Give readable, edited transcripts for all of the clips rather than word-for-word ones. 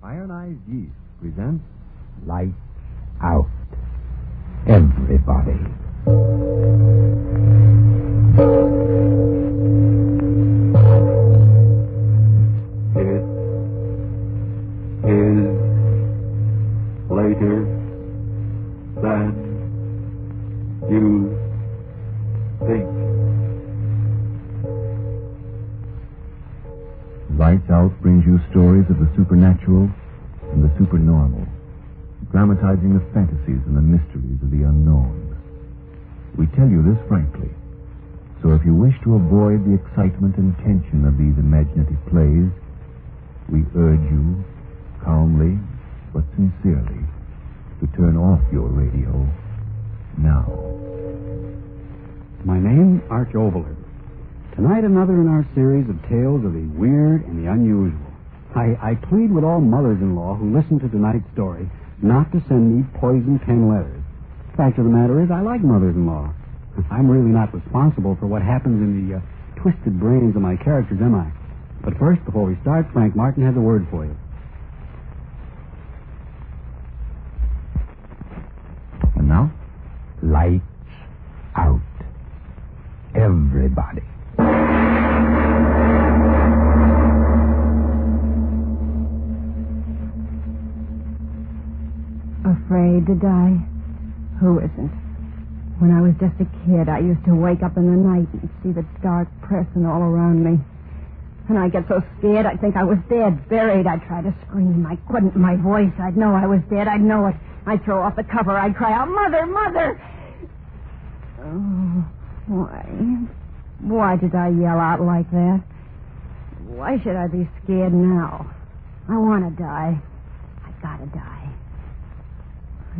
Ironized Yeast presents Lights Out. Everybody. It is later than you think. Lights Out brings you stories of the supernatural and the supernormal, dramatizing the fantasies and the mysteries of the unknown. We tell you this frankly, so if you wish to avoid the excitement and tension of these imaginative plays, we urge you, calmly but sincerely, to turn off your radio now. My name, Arch Overland. Tonight, another in our series of tales of the weird and the unusual. I plead with all mothers-in-law who listen to tonight's story not to send me poison pen letters. Fact of the matter is, I like mothers-in-law. I'm really not responsible for what happens in the twisted brains of my characters, am I? But first, before we start, Frank Martin has a word for you. And now, Lights Out. Everybody. Afraid to die? Who isn't? When I was just a kid, I used to wake up in the night and see the dark pressing all around me. And I'd get so scared I'd think I was dead, buried. I'd try to scream. I couldn't. My voice, I'd know I was dead. I'd know it. I'd throw off the cover. I'd cry out, "Mother, Mother!" Oh, why did I yell out like that? Why should I be scared now? I want to die. I gotta die.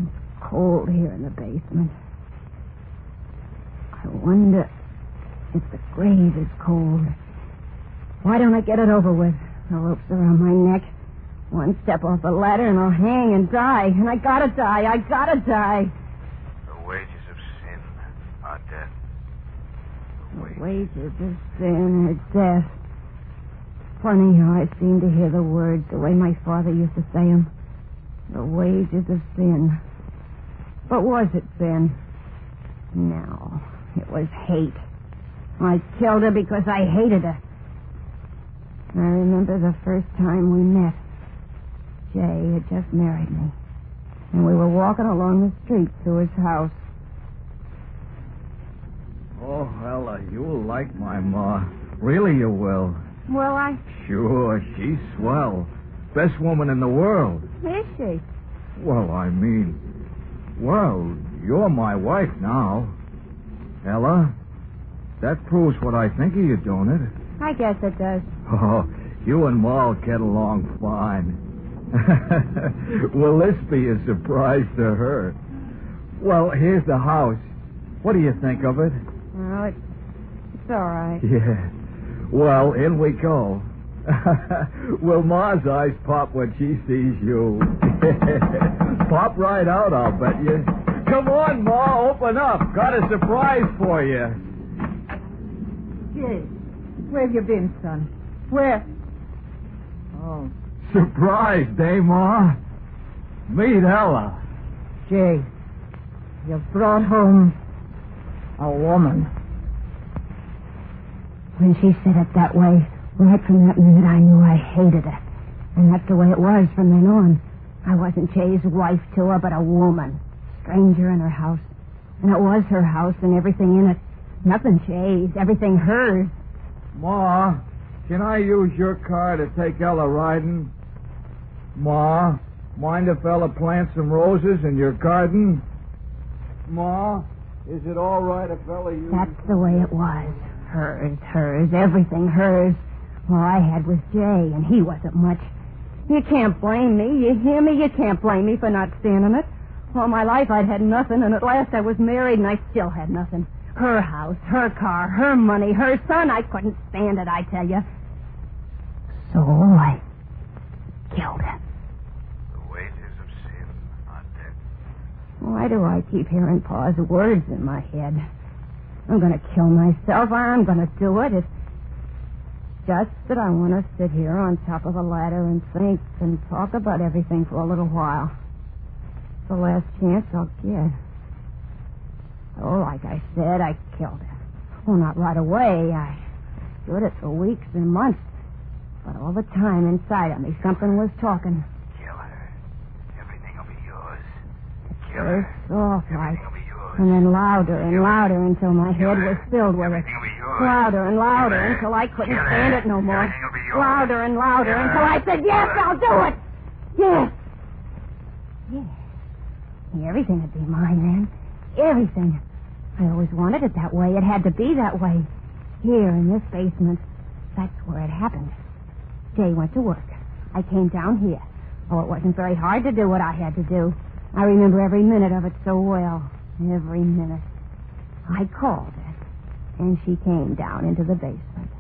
It's cold here in the basement. I wonder if the grave is cold. Why don't I get it over with? The rope's around my neck. One step off the ladder and I'll hang and die. And I gotta die. I gotta die. The wages of sin are death. The wages of sin are death. Funny how I seem to hear the words the way my father used to say them. The wages of sin. But was it sin? No, it was hate. I killed her because I hated her. I remember the first time we met. Jay had just married me, and we were walking along the street to his house. Oh, Ella, you'll like my ma. Really you will. Well, Sure, she's swell. Best woman in the world. Is she? Well, I mean... Well, you're my wife now. Ella, that proves what I think of you, don't it? I guess it does. Oh, you and Ma'll get along fine. Will this be a surprise to her? Well, here's the house. What do you think of it? Oh, it's all right. Yeah. Well, in we go. Will Ma's eyes pop when she sees you? Pop right out, I'll bet you. Come on, Ma, open up. Got a surprise for you. Jay, where have you been, son? Where? Oh. Surprised, eh, Ma? Meet Ella. Jay, you've brought home a woman. When she said it that way, right from that minute I knew I hated her. And that's the way it was from then on. I wasn't Jay's wife to her, but a woman. Stranger in her house. And it was her house and everything in it. Nothing Jay's, everything hers. Ma, can I use your car to take Ella riding? Ma, mind if Ella plants some roses in your garden? Ma, is it all right if Ella uses... That's the way it was. Hers, everything hers. All I had was Jay, and he wasn't much. You can't blame me, you hear me? You can't blame me for not standing it. All my life I'd had nothing, and at last I was married, and I still had nothing. Her house, her car, her money, her son. I couldn't stand it, I tell you. So I killed her. The wages of sin are death. Why do I keep hearing Pa's words in my head? I'm going to kill myself. I'm going to do it. just that I want to sit here on top of a ladder and think and talk about everything for a little while. It's the last chance I'll get. Oh, like I said, I killed her. Well, not right away. I stood it for weeks and months. But all the time inside of me, something was talking. Kill her. Everything will be yours. Kill Very her. soft like. Everything will be yours. And then louder and louder until my head was filled with it. Everything will be yours. Louder and louder Kill her. until I couldn't Kill her. stand it no more. Everything will be yours. Louder and louder Kill her. until I said, yes, I'll do it. Yes. Yes. Everything would be mine then. Everything. I always wanted it that way. It had to be that way. Here in this basement. That's where it happened. Jay went to work. I came down here. Oh, it wasn't very hard to do what I had to do. I remember every minute of it so well. Every minute. I called her, and she came down into the basement.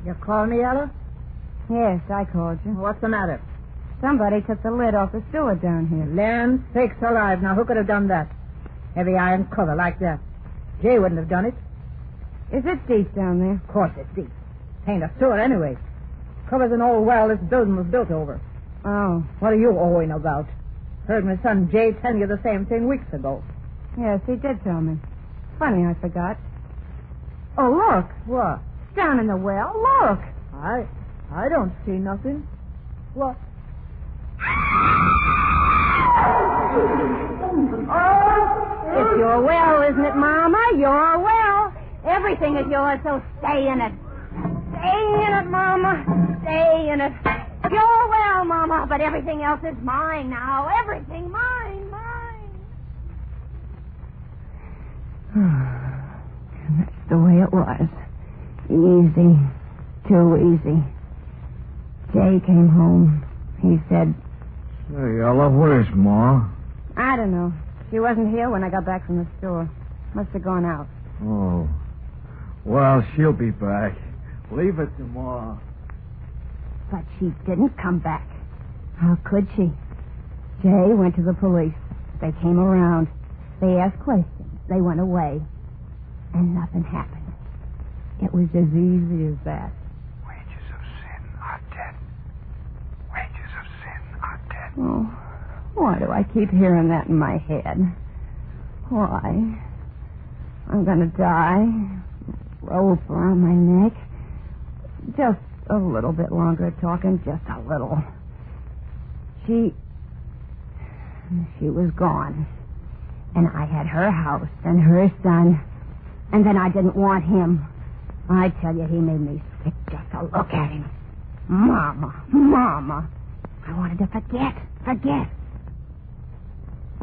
You called me, Ella? Yes, I called you. What's the matter? Somebody took the lid off the sewer down here. Land sakes alive. Now, who could have done that? Heavy iron cover like that. Jay wouldn't have done it. Is it deep down there? Of course it's deep. Ain't a sewer anyway. Covers an old well this building was built over. Oh, What are you owing about? Heard my son Jay tell you the same thing weeks ago. yes, he did tell me. Funny, I forgot. Oh, look. What? Down in the well. Look. I don't see nothing. What? Oh, it's your well, isn't it, Mama? Your well. Everything is yours, so stay in it. Stay in it, Mama. Stay in it. Your well, Mama, but everything else is mine now. Everything mine, mine. That's the way it was. Easy. Too easy. Jay came home. He said, Hey, Ella, where's Ma? I don't know. She wasn't here when I got back from the store. Must have gone out. Oh. Well, she'll be back. Leave it to Ma. But she didn't come back. How could she? Jay went to the police. They came around. They asked questions. They went away. And nothing happened. It was as easy as that. Wages of sin are death. Wages of sin are death. Oh, why do I keep hearing that in my head? Why? I'm going to die. Rope around my neck. Just a little bit longer talking, just a little. She was gone. And I had her house and her son. And then I didn't want him. I tell you, he made me sick just to look at him. Mama, Mama. I wanted to forget.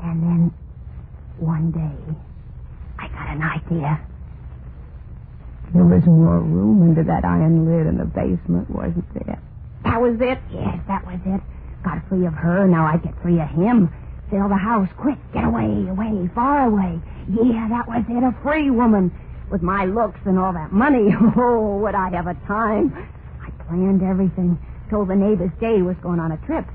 And then, one day, I got an idea. There was more room under that iron lid in the basement, wasn't there? That was it. Yes, that was it. Got free of her, now I get free of him. Sell the house, quick, get away, far away. Yeah, that was it, a free woman. With my looks and all that money, oh, would I have a time. I planned everything. Told the neighbors Jade was going on a trip.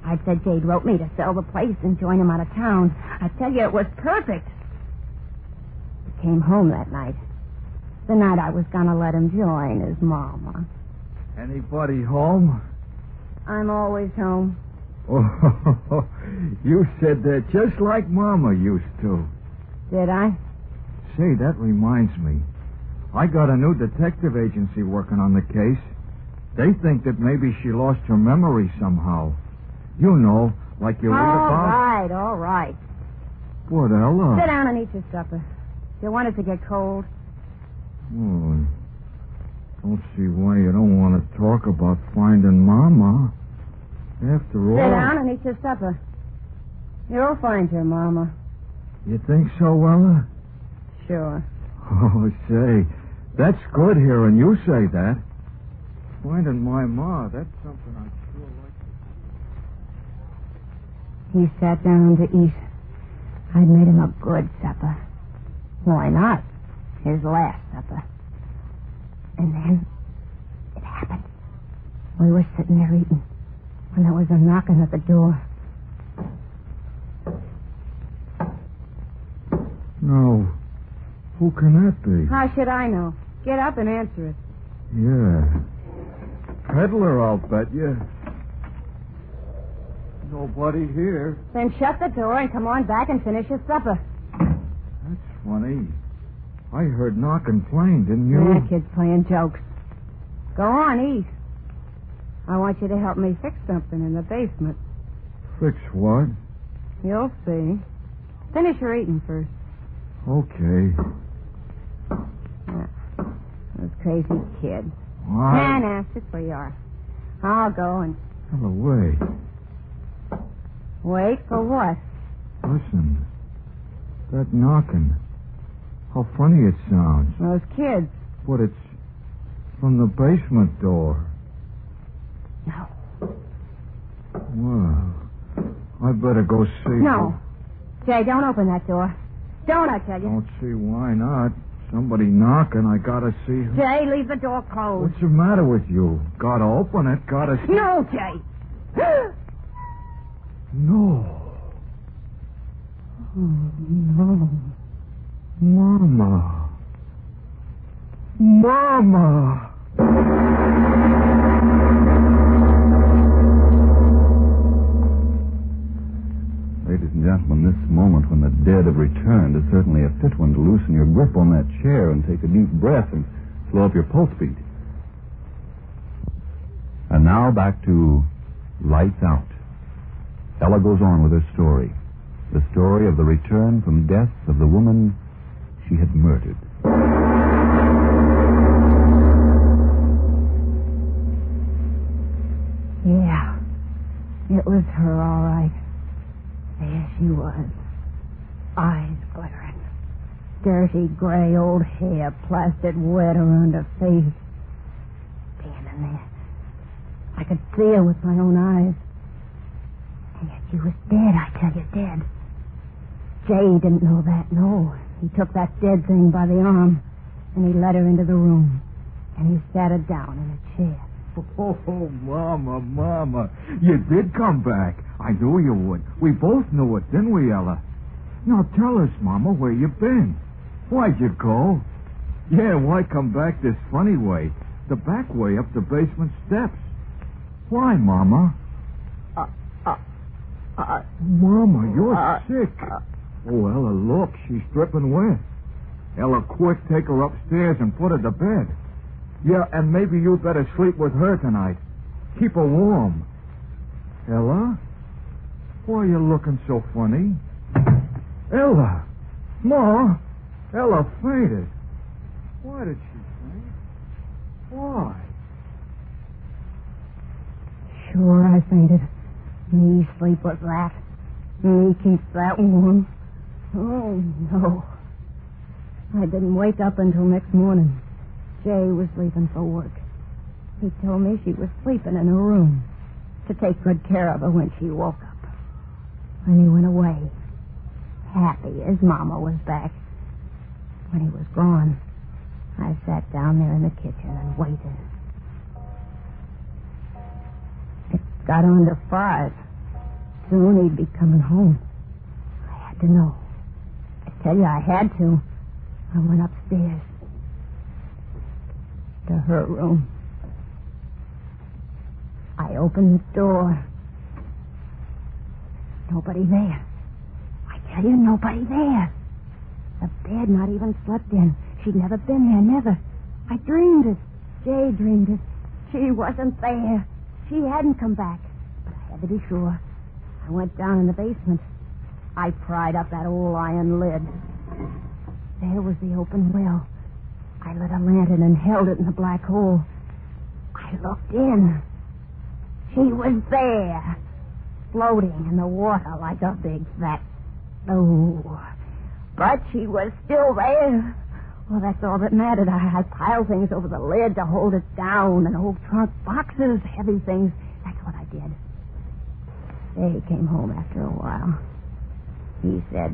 I said Jade wrote me to sell the place and join him out of town. I tell you, it was perfect. He came home that night. The night I was going to let him join his mama. Anybody home? I'm always home. Oh, you said that just like Mama used to. Did I? Say, that reminds me. I got a new detective agency working on the case. They think that maybe she lost her memory somehow. You know, like you read about. All right. What, Ella? Sit down and eat your supper. You want it to get cold? Oh, don't see why you don't want to talk about finding Mama. After all... Sit down and eat your supper. You'll find your Mama. You think so, Ella? Sure. Oh, say, that's good hearing you say that. Finding my Ma, that's something I'd sure like to... He sat down to eat. I'd made him a good supper. Why not? His last supper. And then it happened. We were sitting there eating when there was a knocking at the door. No. Who can that be? How should I know? Get up and answer it. Yeah. peddler, I'll bet you. Nobody here. Then shut the door and come on back and finish your supper. That's funny. I heard knocking plain, didn't you? Yeah, kid's playing jokes. Go on, eat. I want you to help me fix something in the basement. Fix what? You'll see. Finish your eating first. Okay. Those crazy kids. Why? Nah, sit where you are. I'll go and... Tell away. Wait for what? Listen. That knocking. How funny it sounds. Those kids. But it's from the basement door. No. Well, I better go see. No. Jay, don't open that door. Don't, I tell you. Don't see why not. Somebody knocking. I gotta see who. Jay, leave the door closed. What's the matter with you? Gotta open it. Gotta see. No, Jay. No. Oh, no. Mama. Mama. Ladies and gentlemen, this moment when the dead have returned is certainly a fit one to loosen your grip on that chair and take a deep breath and slow up your pulse beat. And now back to Lights Out. Ella goes on with her story. The story of the return from death of the woman she had murdered. Yeah. It was her, all right. There she was. Eyes glittering. Dirty gray old hair plastered wet around her face. Standing there. I could see her with my own eyes. And yet she was dead, I tell you, dead. Jay didn't know that, no. He took that dead thing by the arm, and he led her into the room. And he sat her down in a chair. Oh, Mama, Mama. You did come back. I knew you would. We both knew it, didn't we, Ella? Now tell us, Mama, where you been. Why'd you go? Yeah, why come back this funny way? The back way up the basement steps. Why, Mama? Mama, you're sick. Oh, Ella, look, she's dripping wet. Ella, quick, take her upstairs and put her to bed. Yeah, and maybe you'd better sleep with her tonight. Keep her warm. Ella? Why are you looking so funny? Ella! Ma! Ella fainted. Why did she faint? Why? Sure, I fainted. Me sleep with that. Me keep that warm. Oh, no. I didn't wake up until next morning. Jay was leaving for work. He told me she was sleeping in her room to take good care of her when she woke up. When he went away, happy as Mama was back. When he was gone, I sat down there in the kitchen and waited. It got on to 5. Soon he'd be coming home. I had to know. I tell you, I had to. I went upstairs to her room. I opened the door. Nobody there. I tell you, nobody there. The bed not even slept in. She'd never been there, never. I dreamed it. Jay dreamed it. She wasn't there. She hadn't come back. But I had to be sure. I went down in the basement. I pried up that old iron lid. There was the open well. I lit a lantern and held it in the black hole. I looked in. She was there, floating in the water like a big fat... Oh, but she was still there. Well, that's all that mattered. I piled things over the lid to hold it down, and old trunk boxes, heavy things. That's what I did. They came home after a while. He said...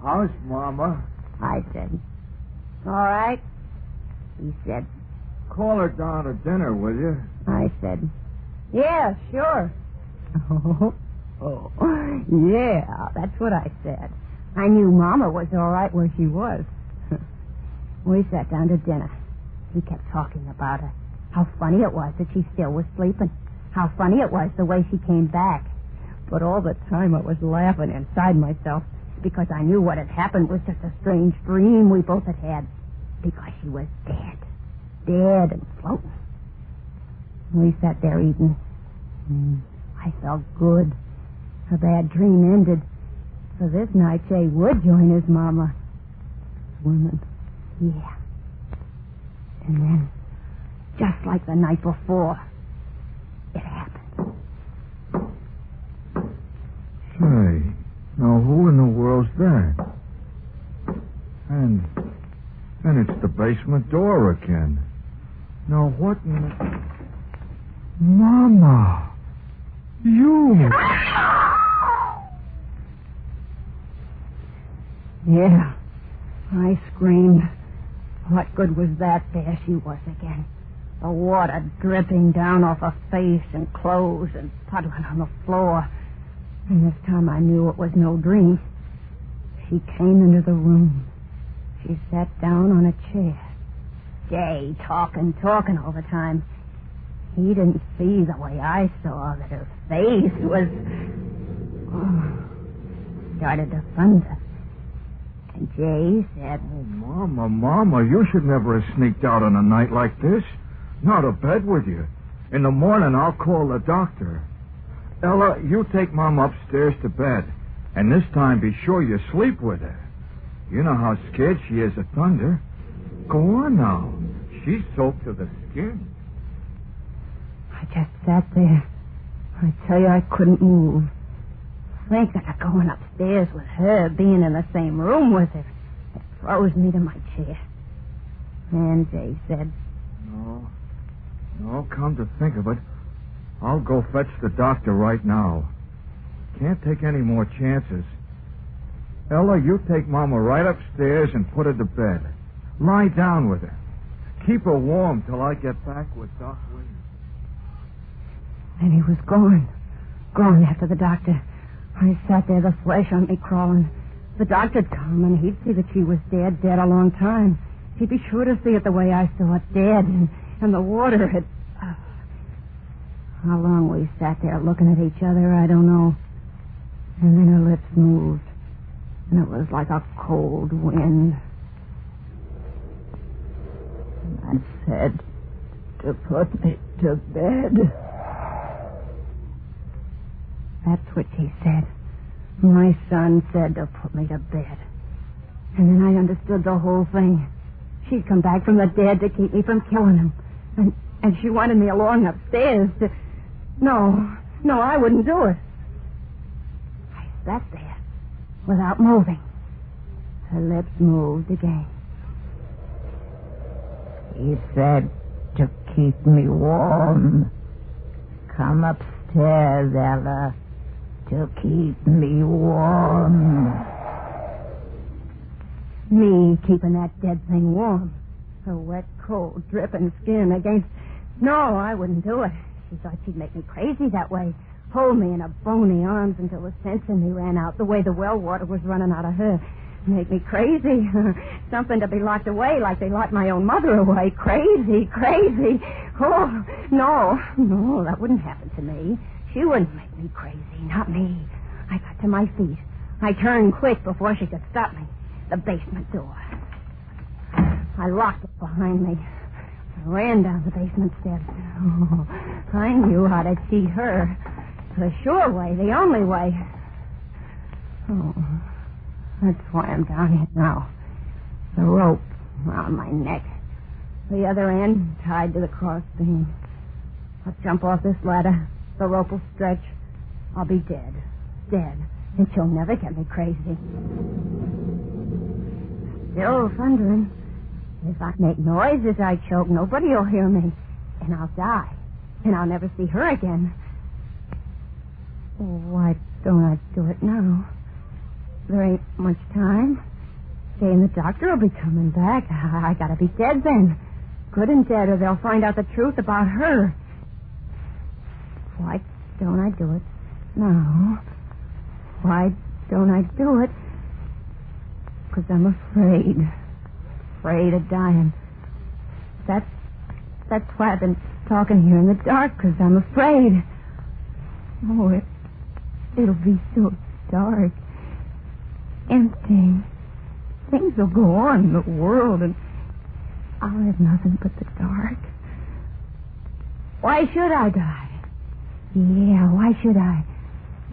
How's Mama? I said, all right. He said, Call her down to dinner, will you? I said, yeah, sure. Oh, yeah, that's what I said. I knew Mama was all right where she was. We sat down to dinner. He kept talking about her. How funny it was that she still was sleeping. How funny it was the way she came back. But all the time I was laughing inside myself because I knew what had happened was just a strange dream we both had had. Because she was dead. Dead and floating. We sat there eating. I felt good. Her bad dream ended. So this night Jay would join his mama. Swimming. Yeah. And then, just like the night before, it happened. Say, now who in the world's that? And it's the basement door again. Now what in the... Mama! You! Yeah. I screamed. What good was that? There she was again. The water dripping down off her face and clothes and puddling on the floor. And this time I knew it was no dream. She came into the room. She sat down on a chair. Jay talking all the time. He didn't see the way I saw, that her face was... started to thunder. And Jay said... Oh, Mama, you should never have sneaked out on a night like this. Not to bed with you. In the morning, I'll call the doctor. Ella, you take Mom upstairs to bed. And this time, be sure you sleep with her. You know how scared she is of thunder. Go on now. She's soaked to the skin. I just sat there. I tell you, I couldn't move. Thinking of going upstairs with her, being in the same room with her, it froze me to my chair. And Jay said... No, come to think of it, I'll go fetch the doctor right now. Can't take any more chances. Ella, you take Mama right upstairs and put her to bed. Lie down with her. Keep her warm till I get back with Doc Williams. And he was gone. Gone after the doctor. I sat there, the flesh on me crawling. The doctor'd come, and he'd see that she was dead a long time. He'd be sure to see it the way I saw it, dead, and the water had... How long we sat there looking at each other, I don't know. And then her lips moved, and it was like a cold wind. And I said to put me to bed. That's what she said. My son said to put me to bed. And then I understood the whole thing. She'd come back from the dead to keep me from killing him. And she wanted me along upstairs to... No, I wouldn't do it. I sat there without moving. Her lips moved again. He said to keep me warm. Come upstairs, Ella, to keep me warm. Me keeping that dead thing warm. Her wet, cold, dripping skin against... No, I wouldn't do it. She thought she'd make me crazy that way. Hold me in her bony arms until the sense in me ran out, the way the well water was running out of her. Make me crazy. Something to be locked away like they locked my own mother away. Crazy. Oh, no, that wouldn't happen to me. She wouldn't make me crazy, not me. I got to my feet. I turned quick before she could stop me. The basement door. I locked it behind me. I ran down the basement steps. Oh, I knew how to cheat her. The sure way, the only way. Oh, that's why I'm down here now. The rope around my neck. The other end tied to the crossbeam. I'll jump off this ladder. The rope will stretch. I'll be dead. And she'll never get me crazy. Still thundering. If I make noise as I choke, nobody will hear me. And I'll die. And I'll never see her again. Why don't I do it now? There ain't much time. Jay and the doctor will be coming back. I gotta be dead then. Good and dead, or they'll find out the truth about her. Why don't I do it now? Why don't I do it? 'Cause I'm afraid. Afraid of dying. That's That's why I've been talking here in the dark, because I'm afraid. Oh, it'll be so dark. Empty. Things will go on in the world, and I'll have nothing but the dark. Why should I die? Yeah, why should I?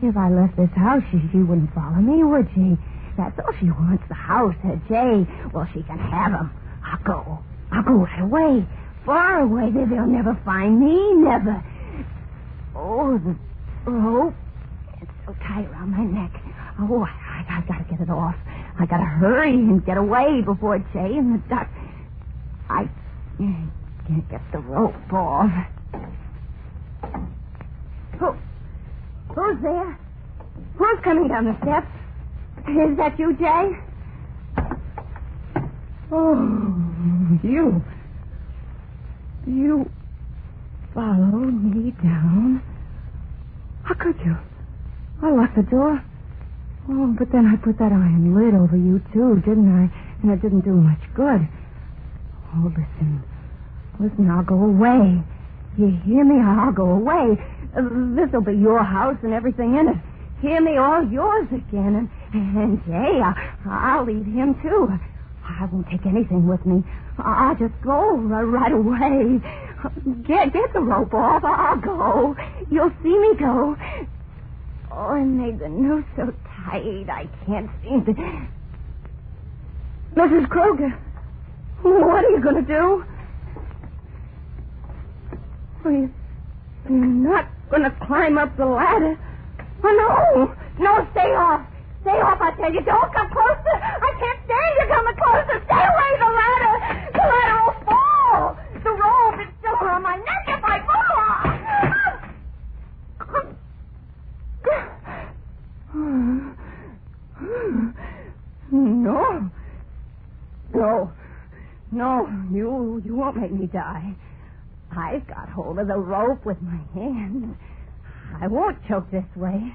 If I left this house, she wouldn't follow me, would she? That's all she wants, the house, Jay. Well, she can have him. I'll go right away. Far away. They'll never find me, never. Oh, the rope. It's so tight around my neck. Oh, I gotta get it off. I gotta hurry and get away before Jay and the duck. I can't get the rope off. Who's there? Who's coming down the steps? Is that you, Jay? Oh, you followed me down. How could you? I locked the door. Oh, but then I put that iron lid over you, too, didn't I? And it didn't do much good. Oh, listen, I'll go away. You hear me? I'll go away. This'll be your house and everything in it. Hear me? All yours again. And Jay, I'll leave him, too. I won't take anything with me. I'll just go right away. Get the rope off. I'll go. You'll see me go. Oh, and made the noose so tight I can't seem to... Mrs. Kroger, what are you going to do? You're not going to climb up the ladder. Oh, no, stay off. Stay off, I tell you. Don't come closer. I can't stand you coming closer. Stay away, the ladder. The ladder will fall. The rope is still around my neck if I fall. No, you won't make me die. I've got hold of the rope with my hands. I won't choke this way.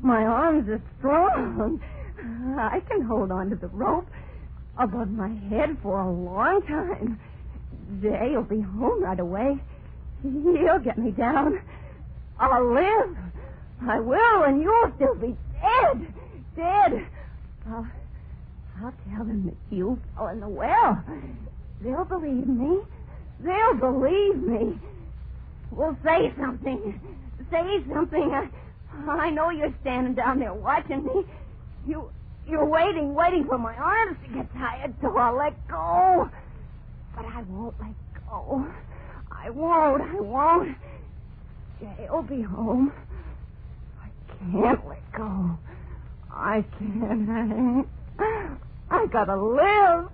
My arms are strong. I can hold on to the rope above my head for a long time. Jay'll be home right away. He'll get me down. I'll live. I will, and you'll still be dead. Dead. I'll tell them that you fell in the well. They'll believe me. They'll believe me. Well, say something. Say something. I know you're standing down there watching me. You're waiting for my arms to get tired, so I'll let go. But I won't let go. I won't. Jay'll be home. I can't let go. I can't. I gotta live.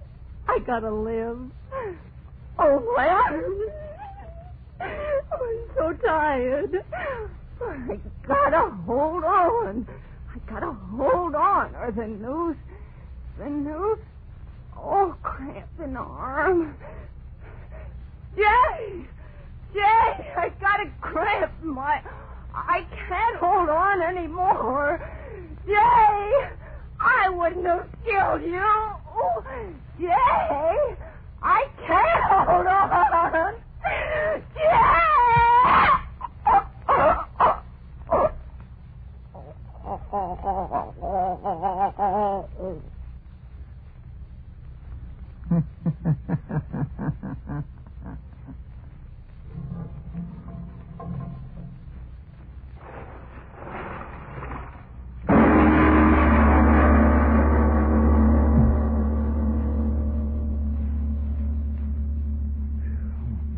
Oh, Larry. I'm so tired. I gotta hold on. Or the noose. Oh, cramp in the arm. Jay, I got a cramp in I can't hold on anymore. Jay, I wouldn't have killed you. Jay, I can't hold on. Jay!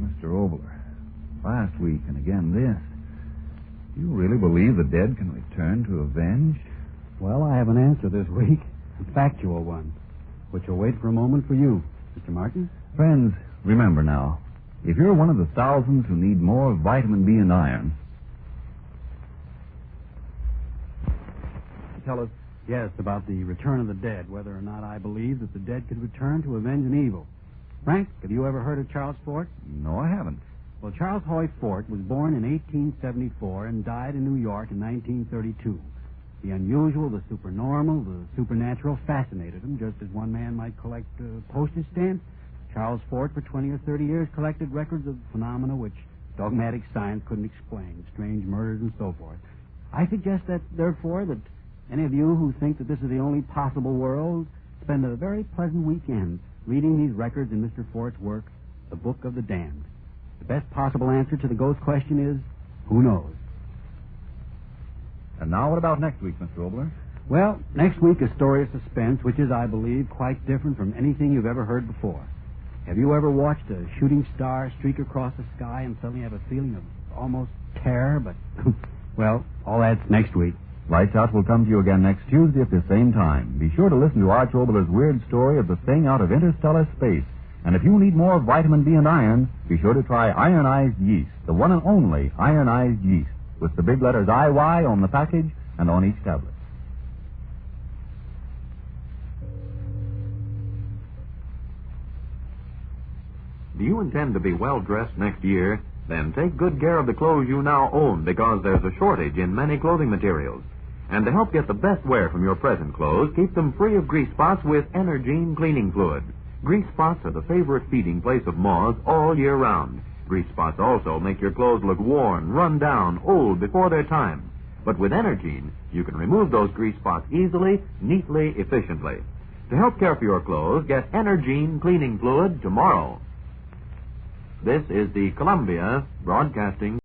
Mr. Obler, last week and again this. Do you really believe the dead can return to avenge? Well, I have an answer this week. A factual one, which will wait for a moment for you, Mr. Martin. Friends, remember now, if you're one of the thousands who need more vitamin B and iron... Tell us... Yes, about the return of the dead, whether or not I believe that the dead could return to avenge an evil. Frank, have you ever heard of Charles Fort? No, I haven't. Well, Charles Hoy Fort was born in 1874 and died in New York in 1932. The unusual, the supernormal, the supernatural fascinated him, just as one man might collect postage stamps. Charles Fort, for 20 or 30 years, collected records of phenomena which dogmatic science couldn't explain, strange murders and so forth. I suggest that, therefore, that any of you who think that this is the only possible world spend a very pleasant weekend reading these records in Mr. Fort's work, The Book of the Damned. The best possible answer to the ghost question is, who knows? And now what about next week, Mr. Obler? Well, next week a story of suspense, which is, I believe, quite different from anything you've ever heard before. Have you ever watched a shooting star streak across the sky and suddenly have a feeling of almost terror? But, well, all that's next week. Lights Out will come to you again next Tuesday at the same time. Be sure to listen to Arch Obler's weird story of the thing out of interstellar space. And if you need more vitamin B and iron, be sure to try ironized yeast, the one and only ironized yeast, with the big letters IY on the package and on each tablet. Do you intend to be well-dressed next year? Then take good care of the clothes you now own, because there's a shortage in many clothing materials. And to help get the best wear from your present clothes, keep them free of grease spots with Energine cleaning fluid. Grease spots are the favorite feeding place of moths all year round. Grease spots also make your clothes look worn, run down, old before their time. But with Energine, you can remove those grease spots easily, neatly, efficiently. To help care for your clothes, get Energine cleaning fluid tomorrow. This is the Columbia Broadcasting